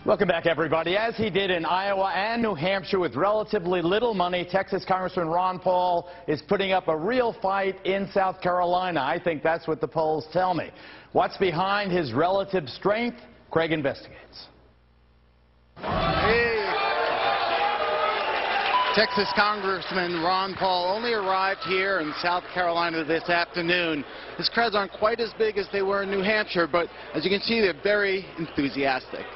Welcome back, everybody. As he did in Iowa and New Hampshire with relatively little money, Texas Congressman Ron Paul is putting up a real fight in South Carolina. I think that's what the polls tell me. What's behind his relative strength? Craig investigates. Texas Congressman Ron Paul only arrived here in South Carolina this afternoon. His crowds aren't quite as big as they were in New Hampshire, but as you can see, they're very enthusiastic.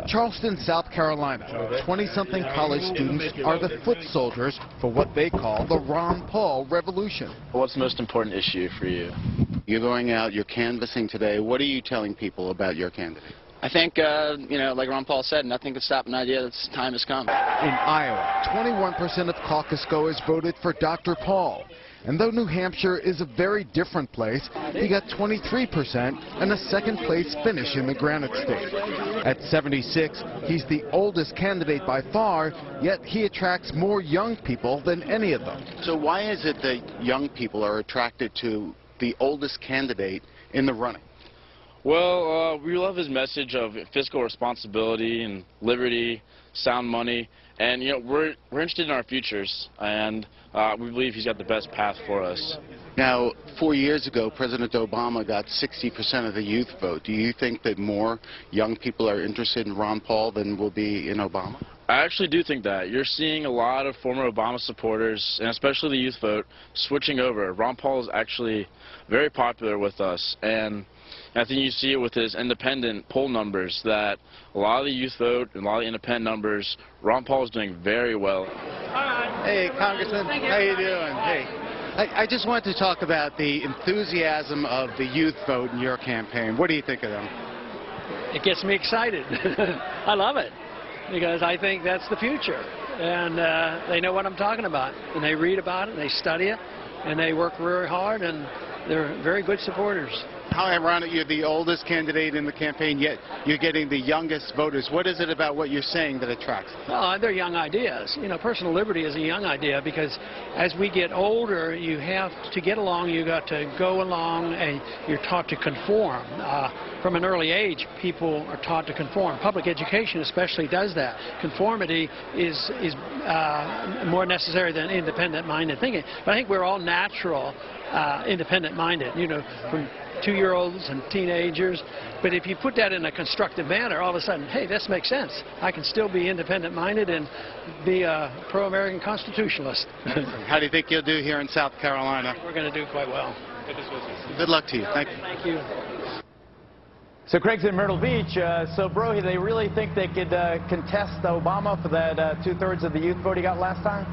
Charleston, South Carolina, 20-something college students are the foot soldiers for what they call the Ron Paul revolution. What's the most important issue for you? You're going out, you're canvassing today. What are you telling people about your candidate? I think, like Ron Paul said, nothing could stop an idea. That's time has come. In Iowa, 21% of caucus goers voted for Dr. Paul. And though New Hampshire is a very different place, he got 23% and a second-place finish in the Granite State. At 76, he's the oldest candidate by far, yet he attracts more young people than any of them. So why is it that young people are attracted to the oldest candidate in the running? Well, we love his message of fiscal responsibility and liberty, sound money, and we're interested in our futures, and we believe he's got the best path for us. Now, 4 years ago, President Obama got 60% of the youth vote. Do you think that more young people are interested in Ron Paul than will be in Obama? I actually do think that. You're seeing a lot of former Obama supporters, and especially the youth vote, switching over. Ron Paul is actually very popular with us, and I think you see it with his independent poll numbers that a lot of the youth vote and a lot of the independent numbers, Ron Paul is doing very well. Hey, Congressman, how you doing? Hey, I just wanted to talk about the enthusiasm of the youth vote in your campaign. What do you think of them? It gets me excited. I love it because I think that's the future, and they know what I'm talking about, and they read about it, and they study it, and they work very hard, and they're very good supporters. How ironic, you're the oldest candidate in the campaign, yet you're getting the youngest voters. What is it about what you're saying that attracts them? Oh, they're young ideas. Personal liberty is a young idea because as we get older, you have to get along, you got to go along, and you're taught to conform. From an early age, people are taught to conform. Public education especially does that. Conformity is more necessary than independent-minded thinking. But I think we're all natural independent-minded, from 2-year-olds and teenagers. But if you put that in a constructive manner, all of a sudden, hey, this makes sense. I can still be independent-minded and be a pro-American constitutionalist. How do you think you'll do here in South Carolina? We're going to do quite well. Good luck to you. Thank you. Thank you. So Craig's in Myrtle Beach. So, bro, they really think they could contest Obama for that 2/3 of the youth vote he got last time?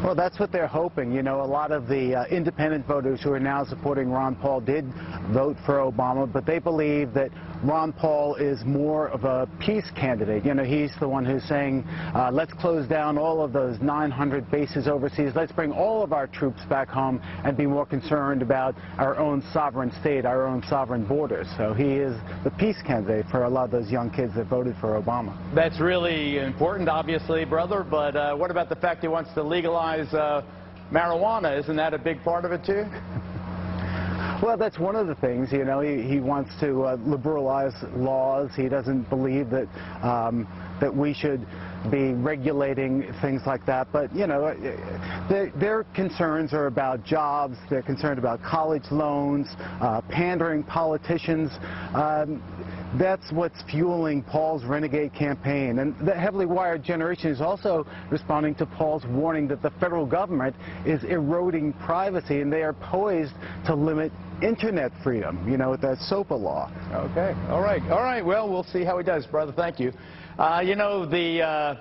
Well, that's what they're hoping. A lot of the independent voters who are now supporting Ron Paul did vote for Obama, but they believe that Ron Paul is more of a peace candidate. He's the one who's saying, let's close down all of those 900 bases overseas. Let's bring all of our troops back home and be more concerned about our own sovereign state, our own sovereign borders. So he is the peace candidate for a lot of those young kids that voted for Obama. That's really important, obviously, brother, but what about the fact he wants to legalize marijuana? Isn't that a big part of it, too? Well, that's one of the things. He wants to liberalize laws. He doesn't believe that that we should be regulating things like that. But, their concerns are about jobs. They're concerned about college loans, pandering politicians. That's what's fueling Paul's renegade campaign. And the heavily wired generation is also responding to Paul's warning that the federal government is eroding privacy, and they are poised to limit internet freedom, with that SOPA law. Okay. All right. Well, we'll see how he does, brother. Thank you. The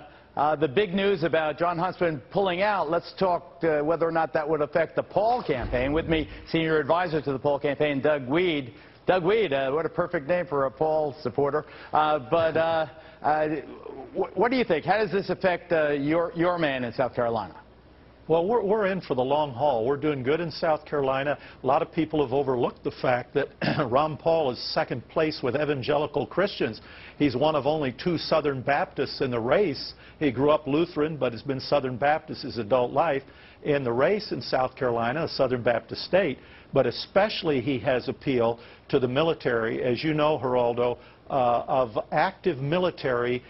big news about Jon Huntsman pulling out, let's talk whether or not that would affect the Paul campaign. With me, senior advisor to the Paul campaign, Doug Weed. Doug Weed, what a perfect name for a Paul supporter. What do you think? How does this affect your man in South Carolina? Well, we're in for the long haul. We're doing good in South Carolina. A lot of people have overlooked the fact that Ron Paul is second place with evangelical Christians. He's one of only 2 Southern Baptists in the race. He grew up Lutheran, but has been Southern Baptist his adult life. In the race in South Carolina, a Southern Baptist state, but especially he has appeal to the military. As you know, Geraldo, of active military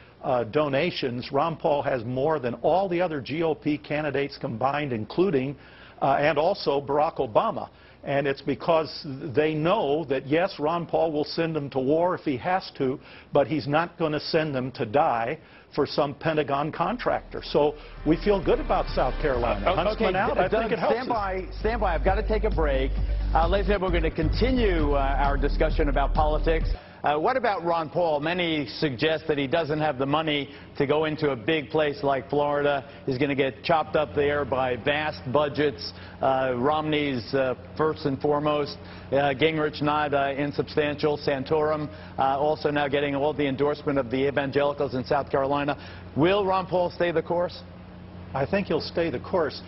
donations, Ron Paul has more than all the other GOP candidates combined, including and also Barack Obama. And it's because they know that, yes, Ron Paul will send them to war if he has to, but he's not going to send them to die for some Pentagon contractor. So we feel good about South Carolina. Huntsman out, I think it helps us. Stand by. I've got to take a break. Ladies and gentlemen, we're going to continue our discussion about politics. What about Ron Paul? Many suggest that he doesn't have the money to go into a big place like Florida. He's going to get chopped up there by vast budgets. Romney's first and foremost. Gingrich not insubstantial. Santorum also now getting all the endorsement of the evangelicals in South Carolina. Will Ron Paul stay the course? I think he'll stay the course.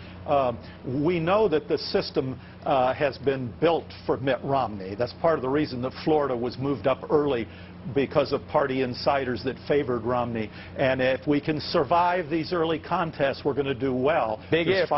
We know that the system has been built for Mitt Romney. That's part of the reason that Florida was moved up early, because of party insiders that favored Romney. And if we can survive these early contests, we're going to do well. There's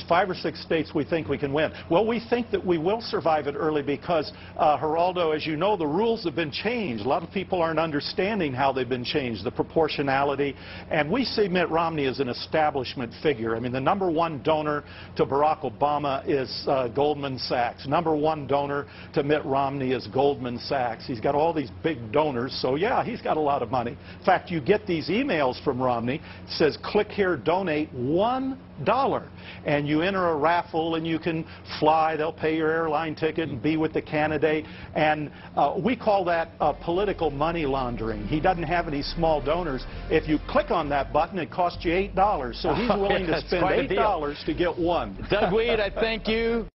5 or 6 states we think we can win. Well, we think that we will survive it early because, Geraldo, as you know, the rules have been changed. A lot of people aren't understanding how they've been changed, the proportionality. And we see Mitt Romney as an establishment figure. I mean, the #1 donor to Barack Obama is Goldman Sachs. #1 donor to Mitt Romney is Goldman Sachs. He's got all these big donors, so yeah, he's got a lot of money. In fact, you get these emails from Romney. It says, click here, donate $1. And you enter a raffle and you can fly. They'll pay your airline ticket and be with the candidate. And we call that political money laundering. He doesn't have any small donors. If you click on that button, it costs you $8. So he's willing to spend $8 to get one. Doug Wead, I thank you.